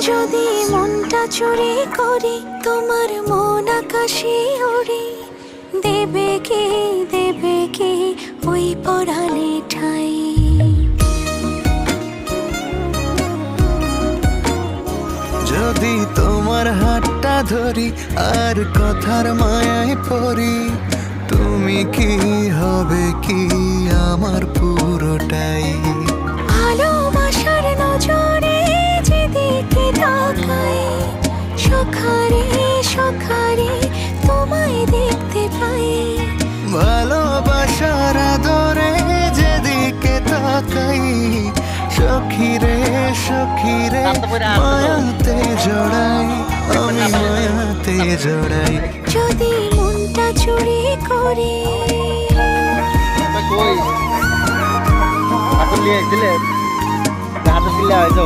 যদি মনটা চুরি করি তোমার মন আকাশে ওড়ে, দেবে কি ওই পরাণে ঠাই। যদি তোমার হাতটা ধরি আর কথার মায়ায় পড়ি, তুমি কি হবে কি আমার পুরোটাই। ভালোবাসার নজরে যেদিকে তাকাই, সখারে সখারে তোমায় দেখতে পাই। ভালোবাসার আদরে যেদিকে তাকাই, সখিরে সখিরে মায়াতে জড়াই, আমি মায়াতে জড়াই। যদি মনটা চুরি করি। কই আসলে হাতে দিলে হয়তো